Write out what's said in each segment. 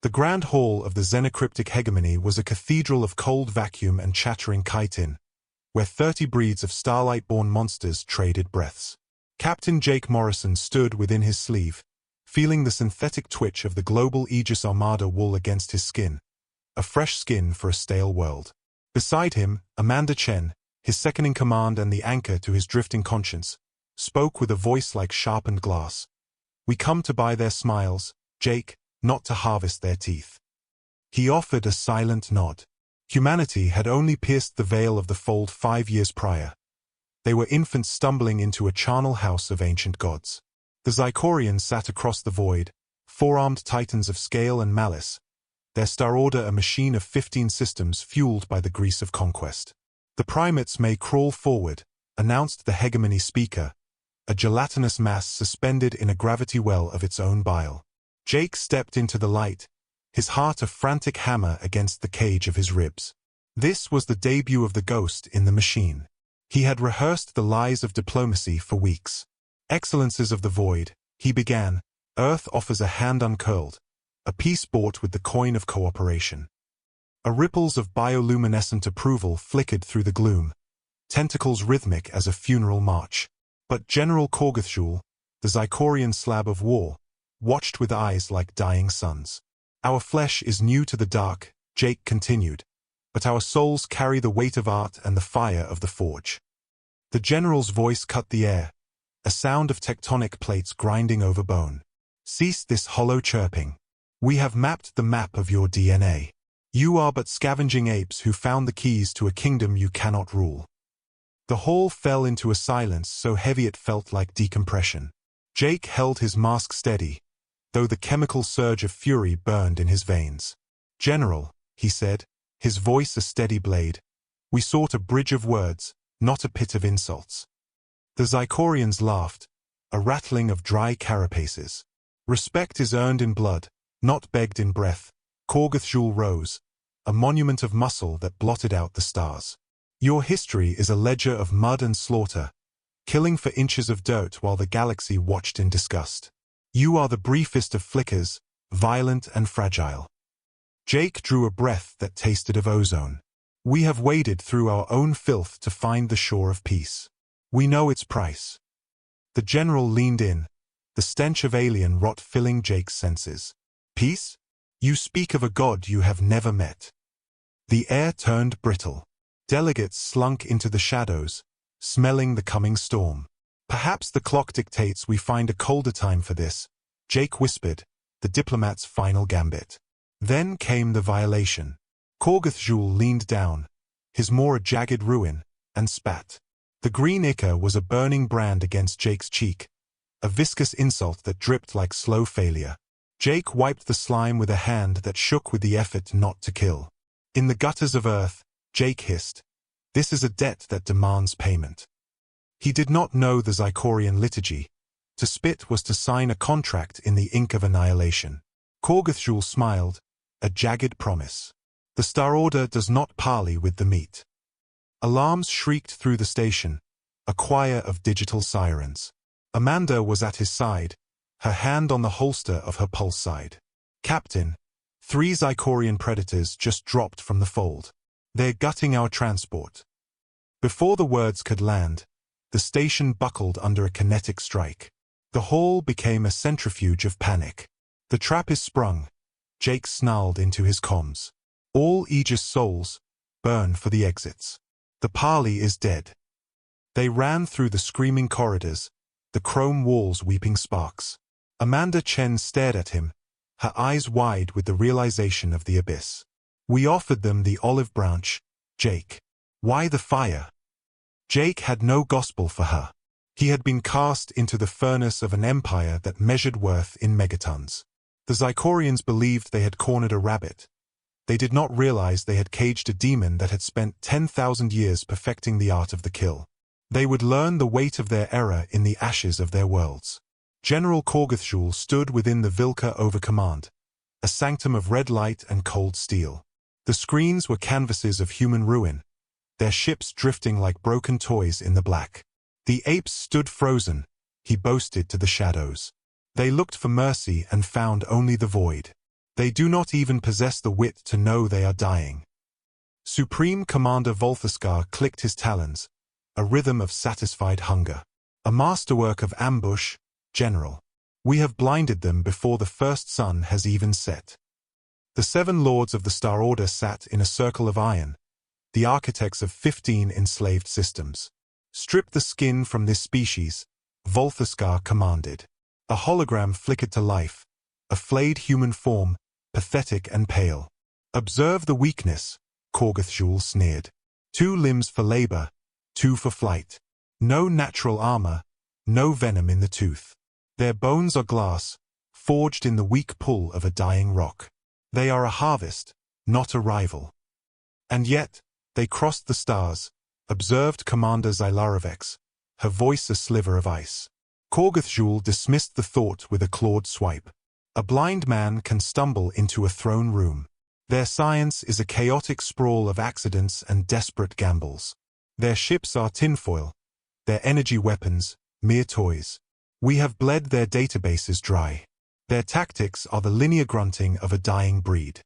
The grand hall of the Xenocryptic Hegemony was a cathedral of cold vacuum and chattering chitin, where 30 breeds of starlight-born monsters traded breaths. Captain Jake Morrison stood within his sleeve, feeling the synthetic twitch of the global Aegis Armada wool against his skin, a fresh skin for a stale world. Beside him, Amanda Chen, his second-in-command and the anchor to his drifting conscience, spoke with a voice like sharpened glass. "We come to buy their smiles, Jake, not to harvest their teeth." He offered a silent nod. Humanity had only pierced the veil of the fold 5 years prior. They were infants stumbling into a charnel house of ancient gods. The Xykhorians sat across the void, four-armed titans of scale and malice, their Star-Order a machine of 15 systems fueled by the grease of conquest. "The primates may crawl forward," announced the hegemony speaker, a gelatinous mass suspended in a gravity well of its own bile. Jake stepped into the light, his heart a frantic hammer against the cage of his ribs. This was the debut of the ghost in the machine. He had rehearsed the lies of diplomacy for weeks. "Excellences of the void," he began, "Earth offers a hand uncurled, a peace bought with the coin of cooperation." A ripples of bioluminescent approval flickered through the gloom, tentacles rhythmic as a funeral march. But General Korgothjul, the Xykhorian slab of war, watched with eyes like dying suns. "Our flesh is new to the dark," Jake continued, "but our souls carry the weight of art and the fire of the forge." The general's voice cut the air, a sound of tectonic plates grinding over bone. "Cease this hollow chirping. We have mapped the map of your DNA. You are but scavenging apes who found the keys to a kingdom you cannot rule." The hall fell into a silence so heavy it felt like decompression. Jake held his mask steady, though the chemical surge of fury burned in his veins. "General," he said, his voice a steady blade, "we sought a bridge of words, not a pit of insults." The Xykhorians laughed, a rattling of dry carapaces. "Respect is earned in blood, not begged in breath." Korgothjul rose, a monument of muscle that blotted out the stars. "Your history is a ledger of mud and slaughter, killing for inches of dirt while the galaxy watched in disgust. You are the briefest of flickers, violent and fragile." Jake drew a breath that tasted of ozone. "We have waded through our own filth to find the shore of peace. We know its price." The general leaned in, the stench of alien rot filling Jake's senses. "Peace? You speak of a god you have never met." The air turned brittle. Delegates slunk into the shadows, smelling the coming storm. "Perhaps the clock dictates we find a colder time for this," Jake whispered, the diplomat's final gambit. Then came the violation. Korgothjul leaned down, his maw a jagged ruin, and spat. The green ichor was a burning brand against Jake's cheek, a viscous insult that dripped like slow failure. Jake wiped the slime with a hand that shook with the effort not to kill. "In the gutters of Earth," Jake hissed, "this is a debt that demands payment." He did not know the Xykhorian liturgy. To spit was to sign a contract in the ink of annihilation. Korgothjul smiled, a jagged promise. "The Star-Order does not parley with the meat." Alarms shrieked through the station, a choir of digital sirens. Amanda was at his side, her hand on the holster of her pulse side. "Captain, 3 Xykhorian predators just dropped from the fold. They're gutting our transport." Before the words could land, the station buckled under a kinetic strike. The hall became a centrifuge of panic. "The trap is sprung," Jake snarled into his comms. "All Aegis souls, burn for the exits. The parley is dead." They ran through the screaming corridors, the chrome walls weeping sparks. Amanda Chen stared at him, her eyes wide with the realization of the abyss. "We offered them the olive branch, Jake. Why the fire?" Jake had no gospel for her. He had been cast into the furnace of an empire that measured worth in megatons. The Xykhorians believed they had cornered a rabbit. They did not realize they had caged a demon that had spent 10,000 years perfecting the art of the kill. They would learn the weight of their error in the ashes of their worlds. General Korgothjul stood within the Vilka Overcommand, a sanctum of red light and cold steel. The screens were canvases of human ruin, their ships drifting like broken toys in the black. The apes stood frozen, he boasted to the shadows. They looked for mercy and found only the void. They do not even possess the wit to know they are dying. Supreme Commander Volthaskar clicked his talons, a rhythm of satisfied hunger. A masterwork of ambush, General. We have blinded them before the first sun has even set. The 7 lords of the Star-Order sat in a circle of iron, the architects of 15 enslaved systems. Strip the skin from this species, Volthaskar commanded. A hologram flickered to life, a flayed human form, pathetic and pale. Observe the weakness, Xykhorian sneered. 2 limbs for labor, 2 for flight. No natural armor, no venom in the tooth. Their bones are glass, forged in the weak pull of a dying rock. They are a harvest, not a rival. And yet, they crossed the stars, observed Commander Xykhorians, her voice a sliver of ice. Xykhorian dismissed the thought with a clawed swipe. A blind man can stumble into a throne room. Their science is a chaotic sprawl of accidents and desperate gambles. Their ships are tinfoil, their energy weapons, mere toys. We have bled their databases dry. Their tactics are the linear grunting of a dying breed.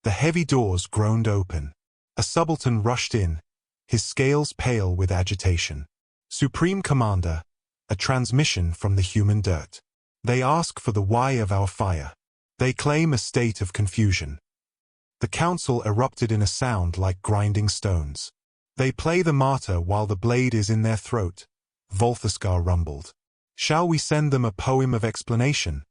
The heavy doors groaned open. A subaltern rushed in, his scales pale with agitation. Supreme Commander, a transmission from the human dirt. They ask for the why of our fire. They claim a state of confusion. The council erupted in a sound like grinding stones. They play the martyr while the blade is in their throat, Volthaskar rumbled. Shall we send them a poem of explanation?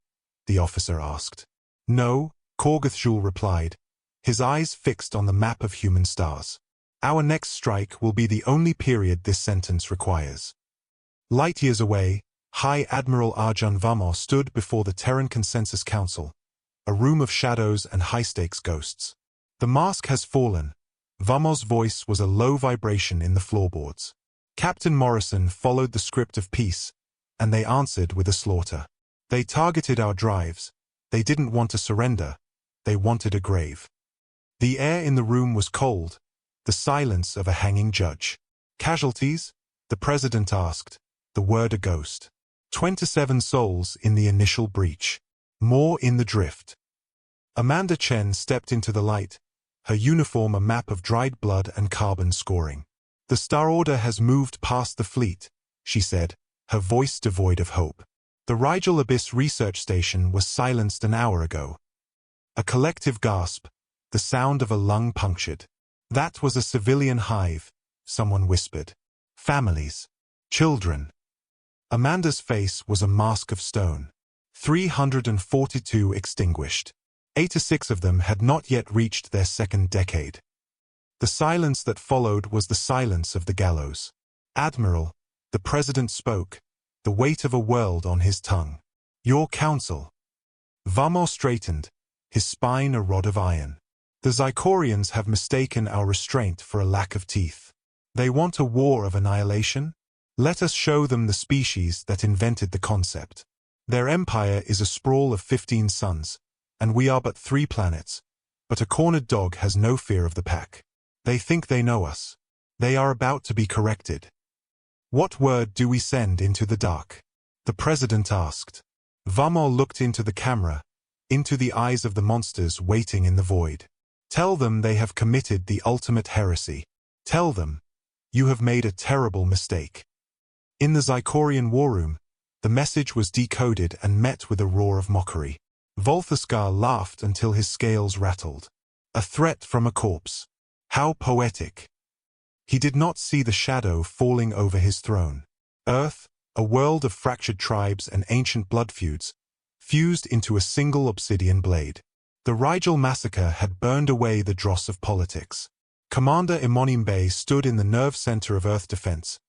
The officer asked. No, Xykhorian replied, his eyes fixed on the map of human stars. Our next strike will be the only period this sentence requires. Light years away, High Admiral Arjun Vamos stood before the Terran Consensus Council, a room of shadows and high-stakes ghosts. The mask has fallen. Vamos' voice was a low vibration in the floorboards. Captain Morrison followed the script of peace, and they answered with a slaughter. They targeted our drives. They didn't want to surrender. They wanted a grave. The air in the room was cold, the silence of a hanging judge. Casualties? The president asked, the word a ghost. 27 souls in the initial breach. More in the drift. Amanda Chen stepped into the light, her uniform a map of dried blood and carbon scoring. The Star-Order has moved past the fleet, she said, her voice devoid of hope. The Rigel Abyss research station was silenced an hour ago. A collective gasp, the sound of a lung punctured. That was a civilian hive, someone whispered. Families. Children. Amanda's face was a mask of stone. 342 extinguished. 86 of them had not yet reached their second decade. The silence that followed was the silence of the gallows. Admiral, the president spoke, the weight of a world on his tongue. Your counsel. Vamos straightened, his spine a rod of iron. The Xykhorians have mistaken our restraint for a lack of teeth. They want a war of annihilation? Let us show them the species that invented the concept. Their empire is a sprawl of 15 suns, and we are but 3 planets, but a cornered dog has no fear of the pack. They think they know us. They are about to be corrected. What word do we send into the dark? The president asked. Vamos looked into the camera, into the eyes of the monsters waiting in the void. Tell them they have committed the ultimate heresy. Tell them, you have made a terrible mistake. In the Xykhorian war room, the message was decoded and met with a roar of mockery. Volthaskar laughed until his scales rattled. A threat from a corpse. How poetic. He did not see the shadow falling over his throne. Earth, a world of fractured tribes and ancient blood feuds, fused into a single obsidian blade. The Rigel massacre had burned away the dross of politics. Commander Imonimbe stood in the nerve center of Earth defense,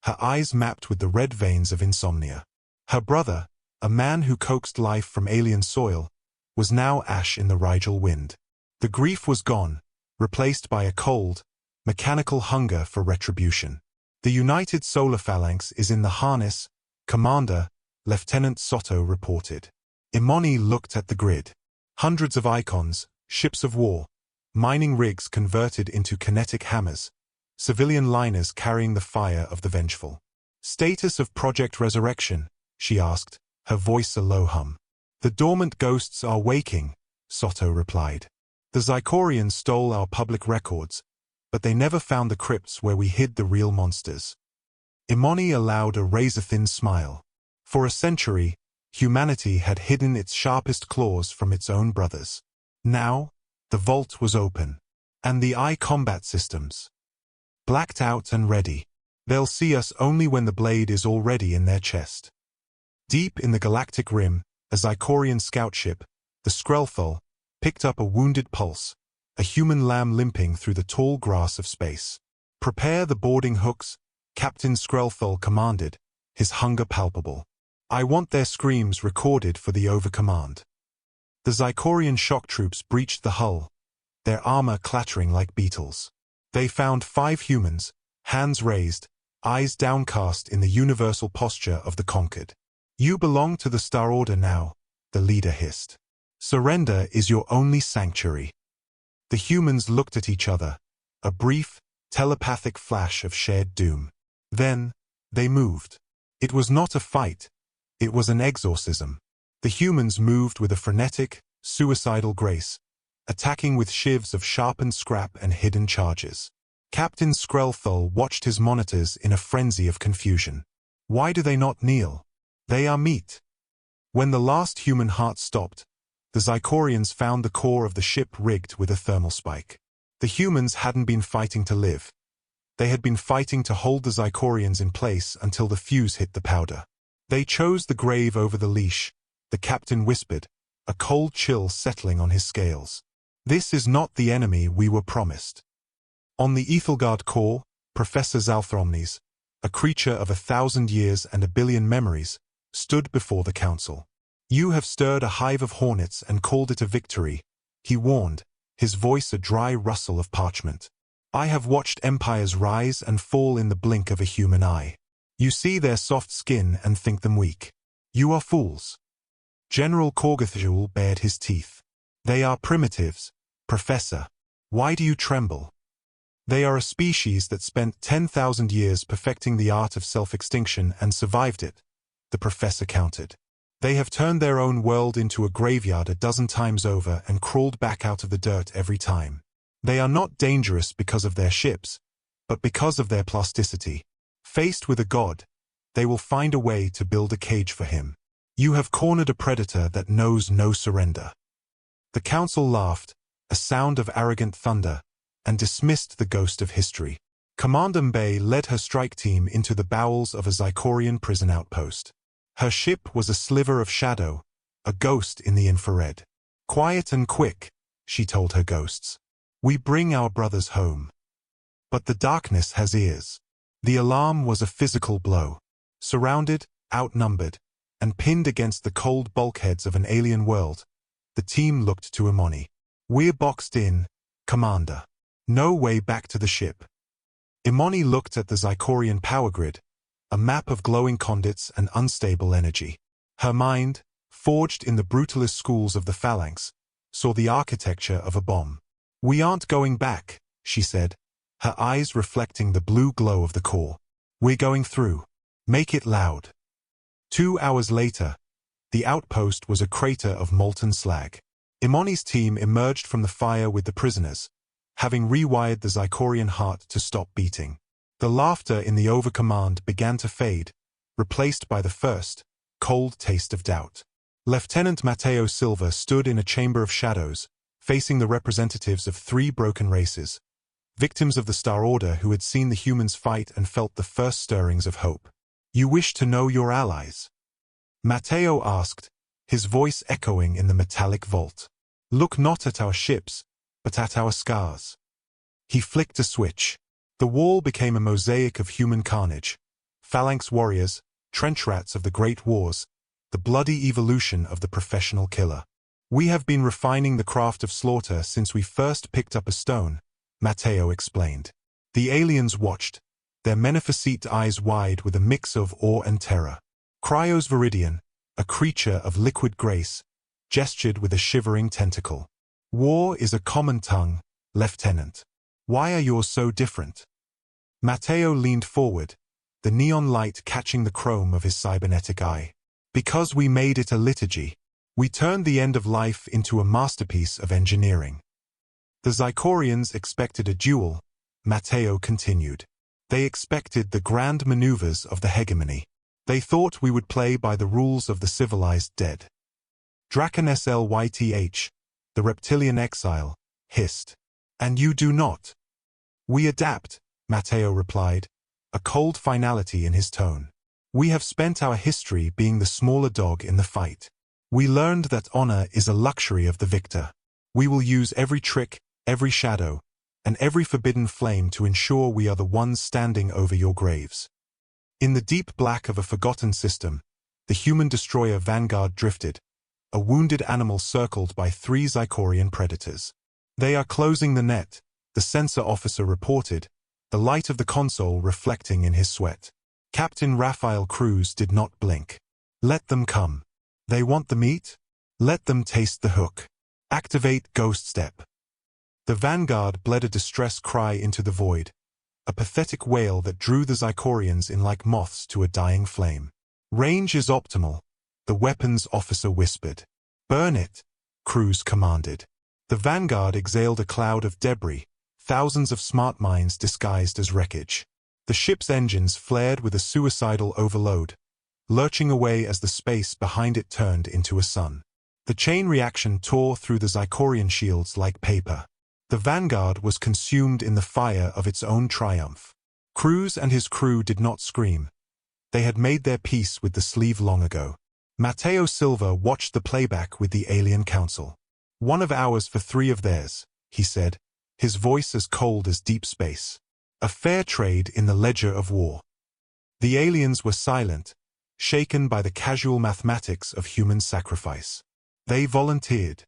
her eyes mapped with the red veins of insomnia. Her brother, a man who coaxed life from alien soil, was now ash in the Rigel wind. The grief was gone, replaced by a cold, mechanical hunger for retribution. The United Solar Phalanx is in the harness, Commander, Lieutenant Soto reported. Imoni looked at the grid. Hundreds of icons, ships of war, mining rigs converted into kinetic hammers, civilian liners carrying the fire of the vengeful. Status of Project Resurrection, she asked, her voice a low hum. The dormant ghosts are waking, Soto replied. The Xykhorians stole our public records, but they never found the crypts where we hid the real monsters. Imoni allowed a razor-thin smile. For a century, humanity had hidden its sharpest claws from its own brothers. Now, the vault was open, and the eye combat systems blacked out and ready. They'll see us only when the blade is already in their chest. Deep in the galactic rim, a Xykhorian scout ship, the Skrelthal, picked up a wounded pulse, a human lamb limping through the tall grass of space. Prepare the boarding hooks, Captain Skrelthal commanded, his hunger palpable. I want their screams recorded for the overcommand. The Xykhorian shock troops breached the hull, their armor clattering like beetles. They found 5 humans, hands raised, eyes downcast in the universal posture of the conquered. You belong to the Star-Order now, the leader hissed. Surrender is your only sanctuary. The humans looked at each other, a brief, telepathic flash of shared doom. Then, they moved. It was not a fight, it was an exorcism. The humans moved with a frenetic, suicidal grace, attacking with shivs of sharpened scrap and hidden charges. Captain Skrelthal watched his monitors in a frenzy of confusion. Why do they not kneel? They are meat. When the last human heart stopped, the Xykhorians found the core of the ship rigged with a thermal spike. The humans hadn't been fighting to live. They had been fighting to hold the Xykhorians in place until the fuse hit the powder. They chose the grave over the leash, the captain whispered, a cold chill settling on his scales. This is not the enemy we were promised. On the Ethelgard core, Professor Xalthromnes, a creature of 1,000 years and 1 billion memories, stood before the council. You have stirred a hive of hornets and called it a victory, he warned, his voice a dry rustle of parchment. I have watched empires rise and fall in the blink of a human eye. You see their soft skin and think them weak. You are fools. General Korgathul bared his teeth. They are primitives, Professor. Why do you tremble? They are a species that spent 10,000 years perfecting the art of self-extinction and survived it, the professor countered. They have turned their own world into a graveyard a dozen times over and crawled back out of the dirt every time. They are not dangerous because of their ships, but because of their plasticity. Faced with a god, they will find a way to build a cage for him. You have cornered a predator that knows no surrender. The council laughed, a sound of arrogant thunder, and dismissed the ghost of history. Commander Mbaye led her strike team into the bowels of a Xykhorian prison outpost. Her ship was a sliver of shadow, a ghost in the infrared. Quiet and quick, she told her ghosts. We bring our brothers home. But the darkness has ears. The alarm was a physical blow. Surrounded, outnumbered, and pinned against the cold bulkheads of an alien world, the team looked to Imoni. We're boxed in, Commander. No way back to the ship. Imoni looked at the Xykhorian power grid, a map of glowing conduits and unstable energy. Her mind, forged in the brutalist schools of the Phalanx, saw the architecture of a bomb. We aren't going back, she said, her eyes reflecting the blue glow of the core. We're going through. Make it loud. 2 hours later, the outpost was a crater of molten slag. Imoni's team emerged from the fire with the prisoners, having rewired the Xykhorian heart to stop beating. The laughter in the overcommand began to fade, replaced by the first, cold taste of doubt. Lieutenant Matteo Silva stood in a chamber of shadows, facing the representatives of 3 broken races, victims of the Star-Order who had seen the humans fight and felt the first stirrings of hope. You wish to know your allies? Matteo asked, his voice echoing in the metallic vault. Look not at our ships, but at our scars. He flicked a switch. The wall became a mosaic of human carnage. Phalanx warriors, trench rats of the Great Wars, the bloody evolution of the professional killer. We have been refining the craft of slaughter since we first picked up a stone, Matteo explained. The aliens watched, their menophyseate eyes wide with a mix of awe and terror. Cryos Viridian, a creature of liquid grace, gestured with a shivering tentacle. War is a common tongue, Lieutenant. Why are yours so different? Matteo leaned forward, the neon light catching the chrome of his cybernetic eye. Because we made it a liturgy. We turned the end of life into a masterpiece of engineering. The Xykhorians expected a duel, Matteo continued. They expected the grand maneuvers of the hegemony. They thought we would play by the rules of the civilized dead. Drakon Slyth, the reptilian exile, hissed. And you do not. We adapt, Matteo replied, a cold finality in his tone. We have spent our history being the smaller dog in the fight. We learned that honor is a luxury of the victor. We will use every trick, every shadow, and every forbidden flame to ensure we are the ones standing over your graves. In the deep black of a forgotten system, the human destroyer Vanguard drifted, a wounded animal circled by 3 Xykhorian predators. They are closing the net, the sensor officer reported, the light of the console reflecting in his sweat. Captain Raphael Cruz did not blink. Let them come. They want the meat? Let them taste the hook. Activate Ghost Step. The Vanguard bled a distress cry into the void, a pathetic wail that drew the Xykhorians in like moths to a dying flame. Range is optimal, the weapons officer whispered. Burn it, Cruz commanded. The Vanguard exhaled a cloud of debris, thousands of smart mines disguised as wreckage. The ship's engines flared with a suicidal overload, lurching away as the space behind it turned into a sun. The chain reaction tore through the Xykhorian shields like paper. The Vanguard was consumed in the fire of its own triumph. Cruz and his crew did not scream. They had made their peace with the sleeve long ago. Matteo Silva watched the playback with the alien council. 1 of ours for 3 of theirs, he said, his voice as cold as deep space. A fair trade in the ledger of war. The aliens were silent, shaken by the casual mathematics of human sacrifice. They volunteered.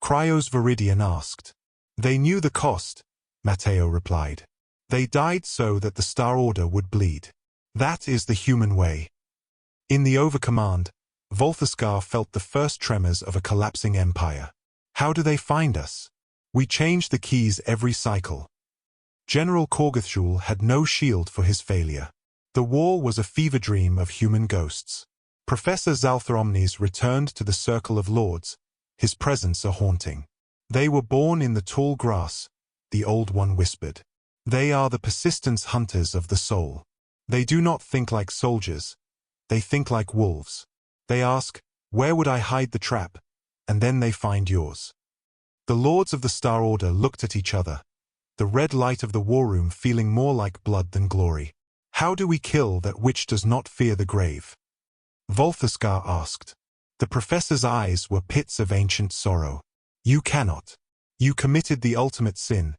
Cryos Viridian asked. They knew the cost, Matteo replied. They died so that the Star-Order would bleed. That is the human way. In the overcommand, Volthaskar felt the first tremors of a collapsing empire. How do they find us? We change the keys every cycle. General Korgothjul had no shield for his failure. The war was a fever dream of human ghosts. Professor Xaltharomnes returned to the Circle of Lords, his presence a haunting. They were born in the tall grass, the Old One whispered. They are the persistence hunters of the soul. They do not think like soldiers. They think like wolves. They ask, where would I hide the trap? And then they find yours. The Lords of the Star-Order looked at each other, the red light of the war room feeling more like blood than glory. How do we kill that which does not fear the grave? Volthaskar asked. The professor's eyes were pits of ancient sorrow. You cannot. You committed the ultimate sin.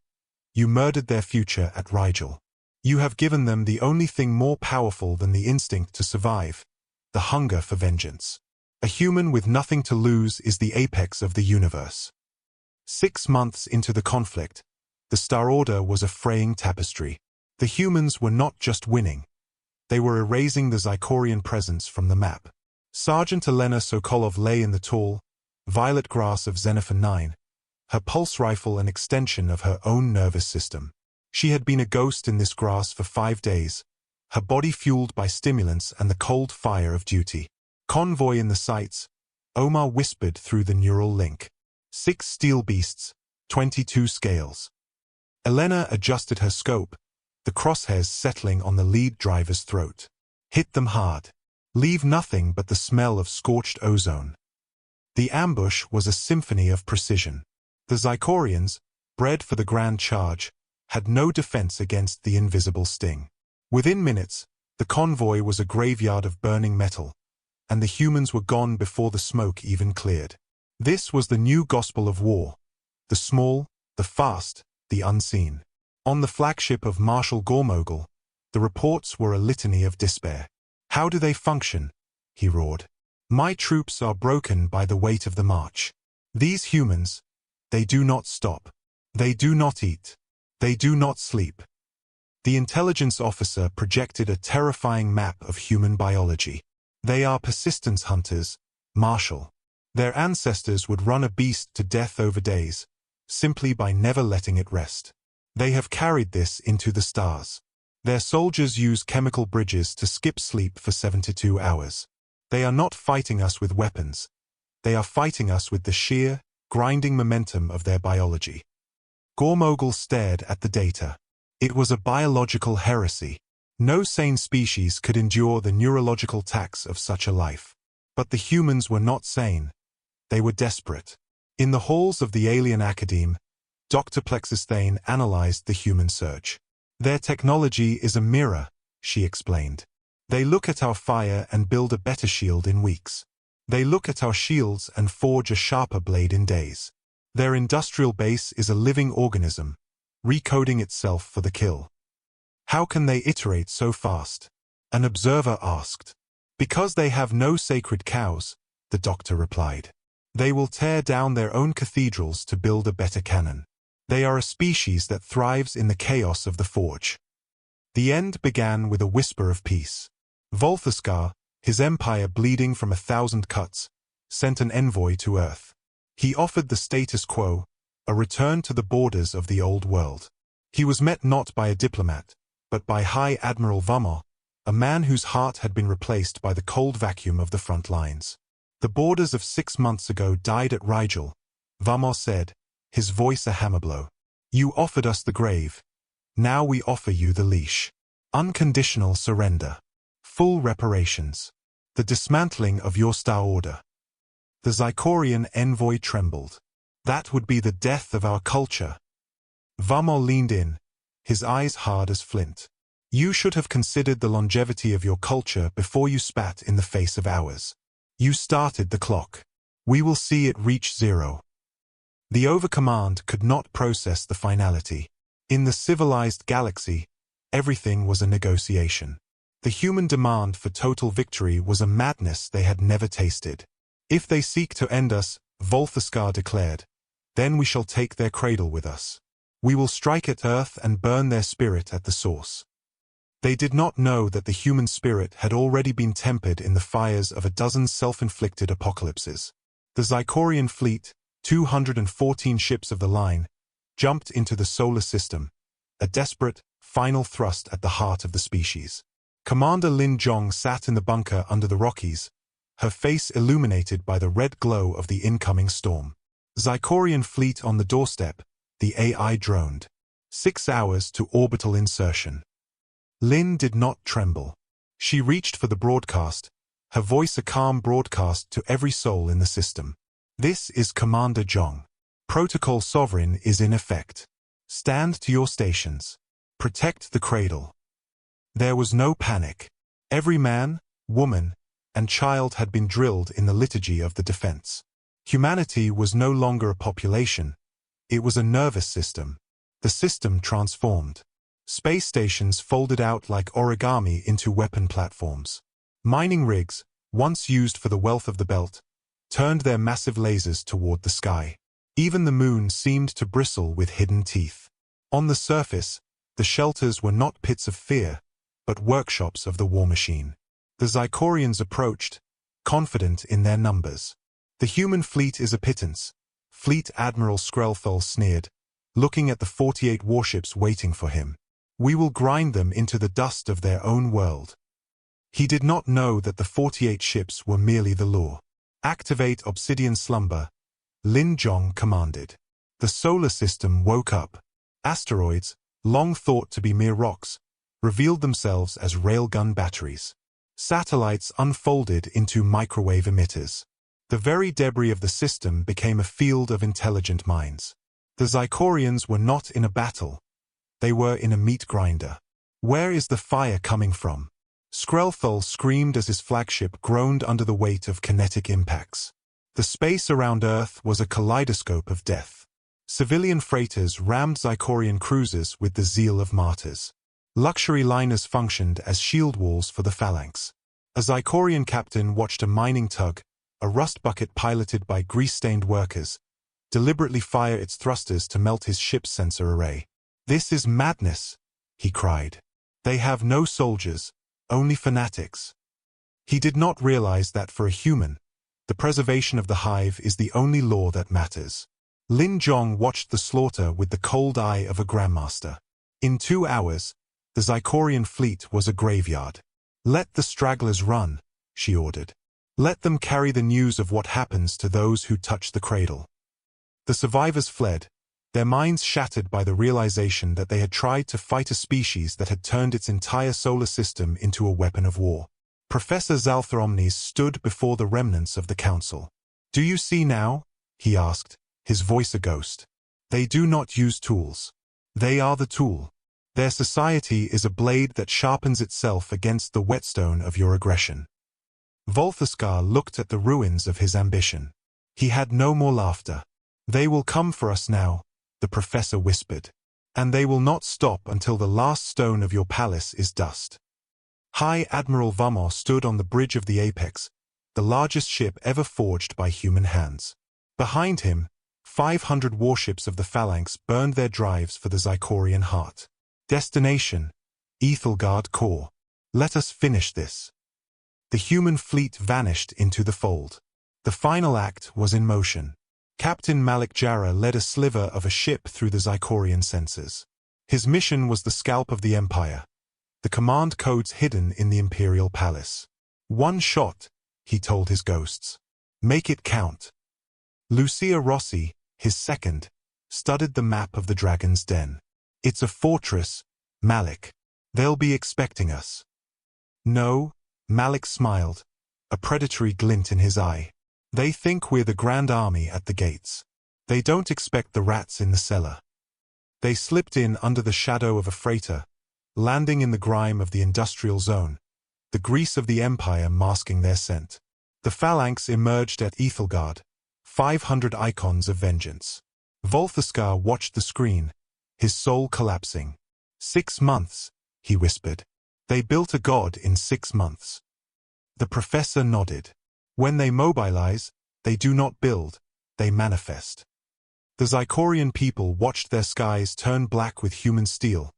You murdered their future at Rigel. You have given them the only thing more powerful than the instinct to survive, the hunger for vengeance. A human with nothing to lose is the apex of the universe. 6 months into the conflict, the Star-Order was a fraying tapestry. The humans were not just winning. They were erasing the Xykhorian presence from the map. Sergeant Elena Sokolov lay in the tall, violet grass of Xenophon 9, her pulse rifle an extension of her own nervous system. She had been a ghost in this grass for 5 days, her body fueled by stimulants and the cold fire of duty. Convoy in the sights, Omar whispered through the neural link. 6 steel beasts, 22 scales. Elena adjusted her scope, the crosshairs settling on the lead driver's throat. Hit them hard. Leave nothing but the smell of scorched ozone. The ambush was a symphony of precision. The Xykhorians, bred for the grand charge, had no defense against the invisible sting. Within minutes, the convoy was a graveyard of burning metal, and the humans were gone before the smoke even cleared. This was the new gospel of war, the small, the fast, the unseen. On the flagship of Marshal Gormogel, the reports were a litany of despair. How do they function? He roared. My troops are broken by the weight of the march. These humans, they do not stop. They do not eat. They do not sleep. The intelligence officer projected a terrifying map of human biology. They are persistence hunters, Marshal. Their ancestors would run a beast to death over days, simply by never letting it rest. They have carried this into the stars. Their soldiers use chemical bridges to skip sleep for 72 hours. They are not fighting us with weapons. They are fighting us with the sheer, grinding momentum of their biology. Gormogel stared at the data. It was a biological heresy. No sane species could endure the neurological tax of such a life. But the humans were not sane. They were desperate. In the halls of the alien academe, Dr. Plexisthane analyzed the human surge. Their technology is a mirror, she explained. They look at our fire and build a better shield in weeks. They look at our shields and forge a sharper blade in days. Their industrial base is a living organism, recoding itself for the kill. How can they iterate so fast? An observer asked. Because they have no sacred cows, the doctor replied. They will tear down their own cathedrals to build a better cannon. They are a species that thrives in the chaos of the forge. The end began with a whisper of peace. Volthascar, his empire bleeding from 1,000 cuts, sent an envoy to Earth. He offered the status quo, a return to the borders of the old world. He was met not by a diplomat, but by High Admiral Vamor, a man whose heart had been replaced by the cold vacuum of the front lines. The borders of 6 months ago died at Rigel, Vamor said, his voice a hammer blow. You offered us the grave. Now we offer you the leash. Unconditional surrender. Full reparations. The dismantling of your Star-Order. The Xykhorian envoy trembled. That would be the death of our culture. Vamor leaned in, his eyes hard as flint. You should have considered the longevity of your culture before you spat in the face of ours. You started the clock. We will see it reach zero. The Overcommand could not process the finality. In the civilized galaxy, everything was a negotiation. The human demand for total victory was a madness they had never tasted. If they seek to end us, Volthascar declared, then we shall take their cradle with us. We will strike at Earth and burn their spirit at the source. They did not know that the human spirit had already been tempered in the fires of a dozen self-inflicted apocalypses. The Xykhorian fleet, 214 ships of the line, jumped into the solar system, a desperate, final thrust at the heart of the species. Commander Lin Zhong sat in the bunker under the Rockies, her face illuminated by the red glow of the incoming storm. Xykhorian fleet on the doorstep, the AI droned. 6 hours to orbital insertion. Lin did not tremble. She reached for the broadcast, her voice a calm broadcast to every soul in the system. This is Commander Zhong. Protocol Sovereign is in effect. Stand to your stations. Protect the cradle. There was no panic. Every man, woman, and child had been drilled in the liturgy of the defense. Humanity was no longer a population. It was a nervous system. The system transformed. Space stations folded out like origami into weapon platforms. Mining rigs, once used for the wealth of the belt, turned their massive lasers toward the sky. Even the moon seemed to bristle with hidden teeth. On the surface, the shelters were not pits of fear, but workshops of the war machine. The Xykhorians approached, confident in their numbers. The human fleet is a pittance, Fleet Admiral Skrelthol sneered, looking at the 48 warships waiting for him. We will grind them into the dust of their own world. He did not know that the 48 ships were merely the lure. Activate Obsidian Slumber, Lin Zhong commanded. The solar system woke up. Asteroids, long thought to be mere rocks, revealed themselves as railgun batteries. Satellites unfolded into microwave emitters. The very debris of the system became a field of intelligent minds. The Xykhorians were not in a battle. They were in a meat grinder. Where is the fire coming from? Skrelthol screamed as his flagship groaned under the weight of kinetic impacts. The space around Earth was a kaleidoscope of death. Civilian freighters rammed Xykhorian cruisers with the zeal of martyrs. Luxury liners functioned as shield walls for the phalanx. A Xykhorian captain watched a mining tug, a rust bucket piloted by grease-stained workers, deliberately fire its thrusters to melt his ship's sensor array. This is madness, he cried. They have no soldiers, only fanatics. He did not realize that for a human, the preservation of the hive is the only law that matters. Lin Zhong watched the slaughter with the cold eye of a grandmaster. In 2 hours, the Xykhorian fleet was a graveyard. Let the stragglers run, she ordered. Let them carry the news of what happens to those who touch the cradle. The survivors fled, their minds shattered by the realization that they had tried to fight a species that had turned its entire solar system into a weapon of war. Professor Xaltharomnes stood before the remnants of the council. "Do you see now?" he asked, his voice a ghost. "They do not use tools. They are the tool. Their society is a blade that sharpens itself against the whetstone of your aggression." Volthaskar looked at the ruins of his ambition. He had no more laughter. "They will come for us now," the professor whispered. "And they will not stop until the last stone of your palace is dust." High Admiral Vamos stood on the bridge of the Apex, the largest ship ever forged by human hands. Behind him, 500 warships of the Phalanx burned their drives for the Xykhorian heart. Destination: Ethelgard Core. Let us finish this. The human fleet vanished into the fold. The final act was in motion. Captain Malik Jarrah led a sliver of a ship through the Xykhorian sensors. His mission was the scalp of the Empire, the command codes hidden in the Imperial Palace. "One shot," he told his ghosts. "Make it count." Lucia Rossi, his second, studied the map of the Dragon's Den. "It's a fortress, Malik. They'll be expecting us." "No," Malik smiled, a predatory glint in his eye. "They think we're the Grand Army at the gates. They don't expect the rats in the cellar." They slipped in under the shadow of a freighter, landing in the grime of the industrial zone, the grease of the Empire masking their scent. The Phalanx emerged at Ethelgard, 500 icons of vengeance. Volthaskar watched the screen, his soul collapsing. 6 months, he whispered. "They built a god in 6 months." The professor nodded. "When they mobilize, they do not build, they manifest." The Xykhorian people watched their skies turn black with human steel,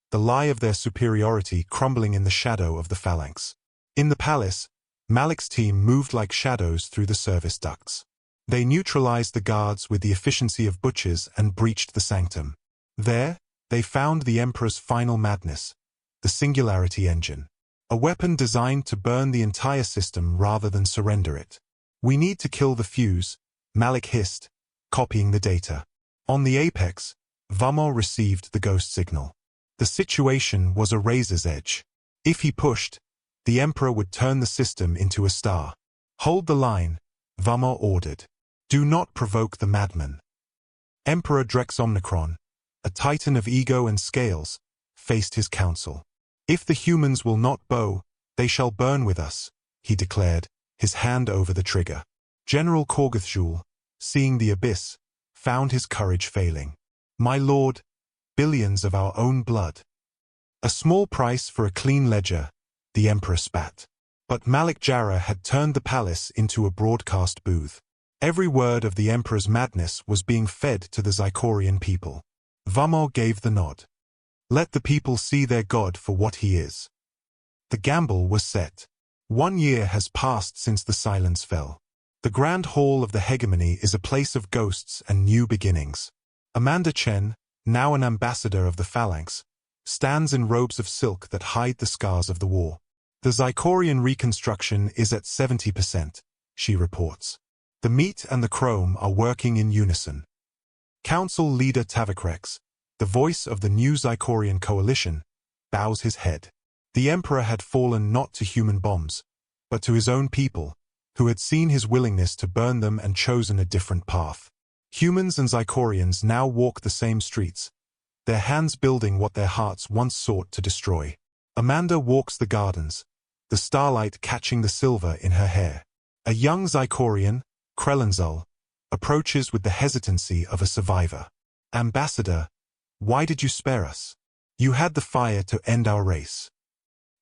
the lie of their superiority crumbling in the shadow of the Phalanx. In the palace, Malik's team moved like shadows through the service ducts. They neutralized the guards with the efficiency of butchers and breached the sanctum. There, they found the Emperor's final madness, the Singularity Engine. A weapon designed to burn the entire system rather than surrender it. "We need to kill the fuse," Malik hissed, copying the data. On the Apex, Vamo received the ghost signal. The situation was a razor's edge. If he pushed, the Emperor would turn the system into a star. "Hold the line," Vamo ordered. "Do not provoke the madman." Emperor Drex Omnicron, a titan of ego and scales, faced his council. "If the humans will not bow, they shall burn with us," he declared, his hand over the trigger. General Korgothjul, seeing the abyss, found his courage failing. "My lord, billions of our own blood." "A small price for a clean ledger," the Emperor spat. But Malik Jarrah had turned the palace into a broadcast booth. Every word of the Emperor's madness was being fed to the Xykhorian people. Vamo gave the nod. "Let the people see their god for what he is." The gamble was set. 1 year has passed since the silence fell. The Grand Hall of the Hegemony is a place of ghosts and new beginnings. Amanda Chen, now an ambassador of the Phalanx, stands in robes of silk that hide the scars of the war. "The Xykhorian reconstruction is at 70%, she reports. The meat and the chrome are working in unison." Council leader Tavakrex, the voice of the new Xykhorian coalition, bows his head. The Emperor had fallen not to human bombs, but to his own people, who had seen his willingness to burn them and chosen a different path. Humans and Xykhorians now walk the same streets, their hands building what their hearts once sought to destroy. Amanda walks the gardens, the starlight catching the silver in her hair. A young Xykhorian, Krelenzul, approaches with the hesitancy of a survivor. "Ambassador, why did you spare us? You had the fire to end our race."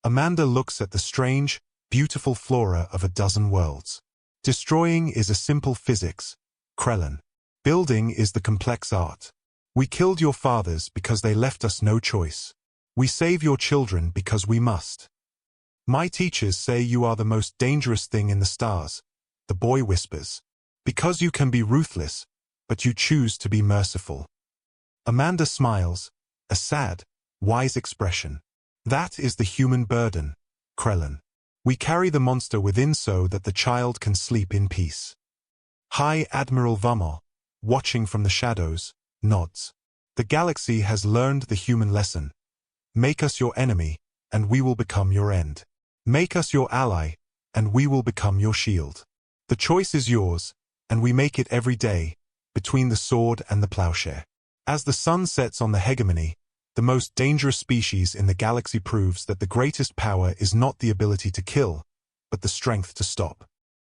Amanda looks at the strange, beautiful flora of a dozen worlds. "Destroying is a simple physics, Krellin. Building is the complex art. We killed your fathers because they left us no choice. We save your children because we must. My teachers say you are the most dangerous thing in the stars," the boy whispers. "Because you can be ruthless, but you choose to be merciful." Amanda smiles, a sad, wise expression. "That is the human burden, Krellin. We carry the monster within so that the child can sleep in peace. High Admiral Vamel, watching from the shadows, nods. The galaxy has learned the human lesson. Make us your enemy, and we will become your end. Make us your ally, and we will become your shield. The choice is yours, and we make it every day, between the sword and the plowshare. As the sun sets on the hegemony, the most dangerous species in the galaxy proves that the greatest power is not the ability to kill, but the strength to stop.